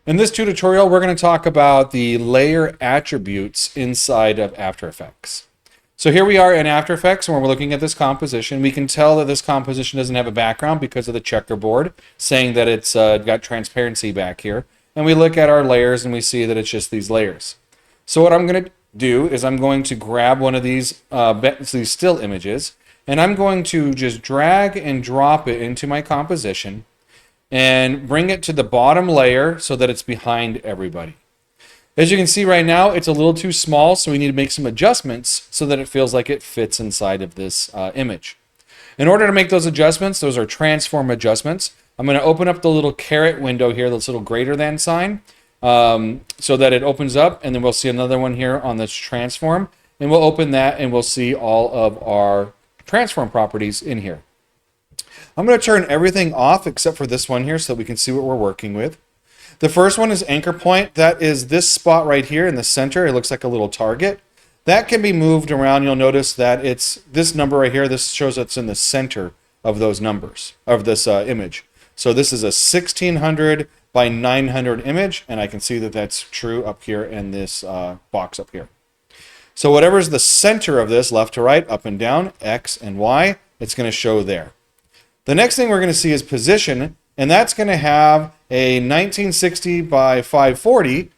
In this tutorial, we're going to talk about the layer attributes inside of After Effects. So here we are in After Effects, and when we're looking at this composition, we can tell that this composition doesn't have a background because of the checkerboard, saying that it's got transparency back here. And we look at our layers and we see that it's just these layers. So what I'm going to do is I'm going to grab one of these still images, and I'm going to just drag and drop it into my composition and bring it to the bottom layer so that it's behind everybody. As you can see right now, it's a little too small, so we need to make some adjustments so that it feels like it fits inside of this image. In order to make those adjustments, those are transform adjustments. I'm going to open up the little caret window here, this little greater than sign, so that it opens up, and then we'll see another one here on this transform, and we'll open that and we'll see all of our transform properties in here. I'm going to turn everything off except for this one here so that we can see what we're working with. The first one is anchor point. That is this spot right here in the center. It looks like a little target. That can be moved around. You'll notice that it's this number right here. This shows it's in the center of those numbers, of this image. So this is a 1600 by 900 image, and I can see that that's true up here in this box up here. So whatever's the center of this, left to right, up and down, X and Y, it's going to show there. The next thing we're going to see is position, and that's going to have a 1960 by 540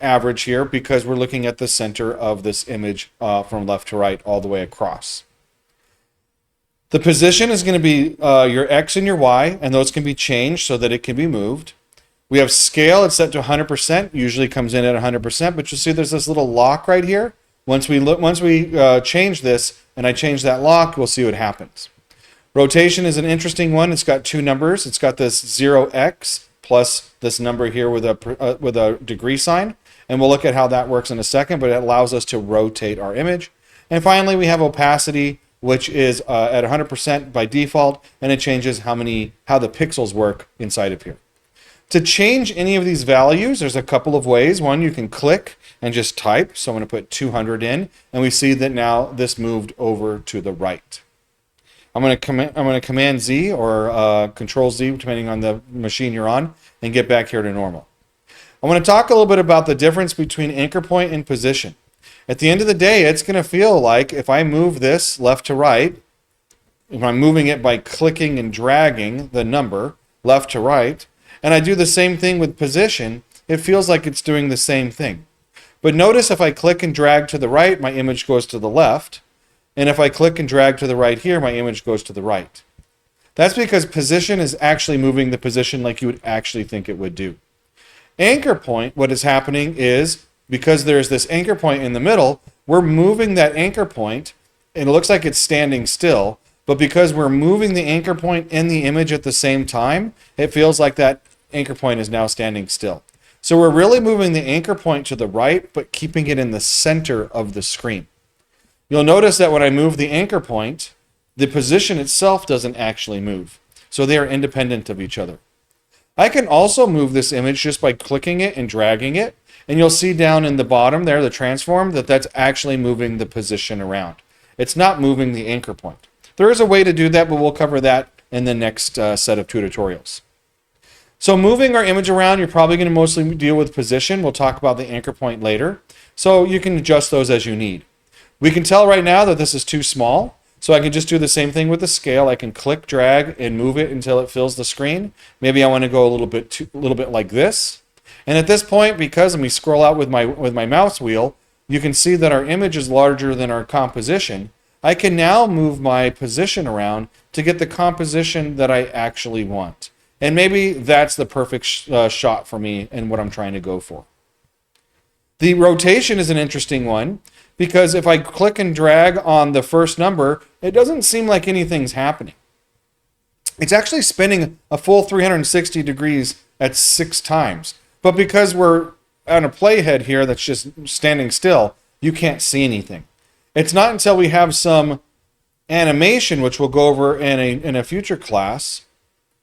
average here because we're looking at the center of this image from left to right all the way across. The position is going to be your X and your Y, and those can be changed so that it can be moved. We have scale, it's set to 100%, usually comes in at 100%, but you'll see there's this little lock right here. Once we change this and I change that lock, we'll see what happens. Rotation is an interesting one. It's got two numbers. It's got this 0x plus this number here with a degree sign. And we'll look at how that works in a second, but it allows us to rotate our image. And finally, we have opacity, which is at 100% by default, and it changes how the pixels work inside of here. To change any of these values, there's a couple of ways. One, you can click and just type. So I'm going to put 200 in, and we see that now this moved over to the right. I'm going to Command Z or Control Z, depending on the machine you're on, and get back here to normal. I want to talk a little bit about the difference between anchor point and position. At the end of the day, it's going to feel like if I move this left to right, if I'm moving it by clicking and dragging the number left to right, and I do the same thing with position, it feels like it's doing the same thing. But notice if I click and drag to the right, my image goes to the left. And if I click and drag to the right here, my image goes to the right. That's because position is actually moving the position like you would actually think it would do. Anchor point, what is happening is, because there's this anchor point in the middle, we're moving that anchor point, and it looks like it's standing still, but because we're moving the anchor point in the image at the same time, it feels like that anchor point is now standing still. So we're really moving the anchor point to the right, but keeping it in the center of the screen. You'll notice that when I move the anchor point, the position itself doesn't actually move. So they are independent of each other. I can also move this image just by clicking it and dragging it. And you'll see down in the bottom there, the transform, that's actually moving the position around. It's not moving the anchor point. There is a way to do that, but we'll cover that in the next set of tutorials. So moving our image around, you're probably going to mostly deal with position. We'll talk about the anchor point later. So you can adjust those as you need. We can tell right now that this is too small, so I can just do the same thing with the scale. I can click, drag, and move it until it fills the screen. Maybe I want to go a little bit like this. And at this point, because we scroll out with my mouse wheel, you can see that our image is larger than our composition. I can now move my position around to get the composition that I actually want. And maybe that's the perfect shot for me and what I'm trying to go for. The rotation is an interesting one, because if I click and drag on the first number, it doesn't seem like anything's happening. It's actually spinning a full 360 degrees at 6 times. But because we're on a playhead here that's just standing still, you can't see anything. It's not until we have some animation, which we'll go over in a future class,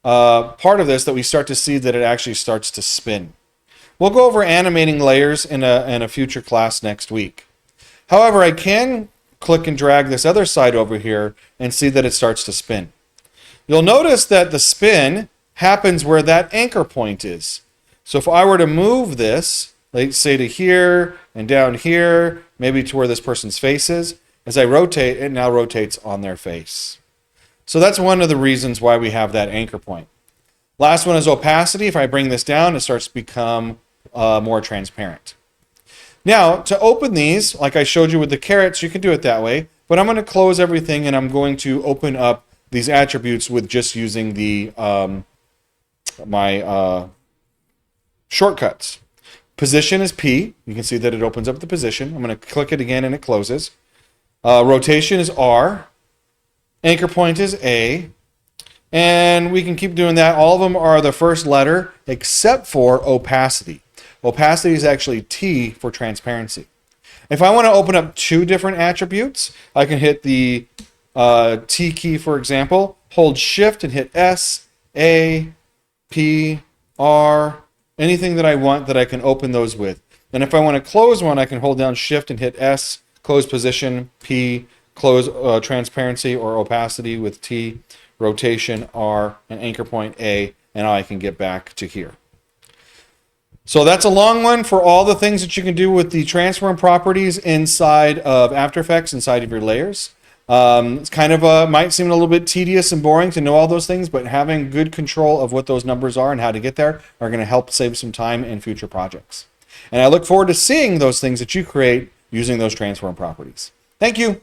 part of this, that we start to see that it actually starts to spin. We'll go over animating layers in a future class next week. However, I can click and drag this other side over here and see that it starts to spin. You'll notice that the spin happens where that anchor point is. So if I were to move this, let's say to here and down here, maybe to where this person's face is, as I rotate, it now rotates on their face. So that's one of the reasons why we have that anchor point. Last one is opacity. If I bring this down, it starts to become more transparent. Now, to open these, like I showed you with the carrots, you can do it that way, but I'm going to close everything and I'm going to open up these attributes with just using the my shortcuts. Position is P. You can see that it opens up the position. I'm going to click it again and it closes. Rotation is R. Anchor point is A. And we can keep doing that. All of them are the first letter except for opacity. Opacity is actually T for transparency. If I want to open up two different attributes, I can hit the T key, for example, hold Shift and hit S, A, P, R, anything that I want that I can open those with. And if I want to close one, I can hold down Shift and hit S, close position, P, close transparency or opacity with T, rotation R, and anchor point A, and now I can get back to here. So that's a long one for all the things that you can do with the transform properties inside of After Effects, inside of your layers. It's kind of might seem a little bit tedious and boring to know all those things, but having good control of what those numbers are and how to get there are going to help save some time in future projects. And I look forward to seeing those things that you create using those transform properties. Thank you.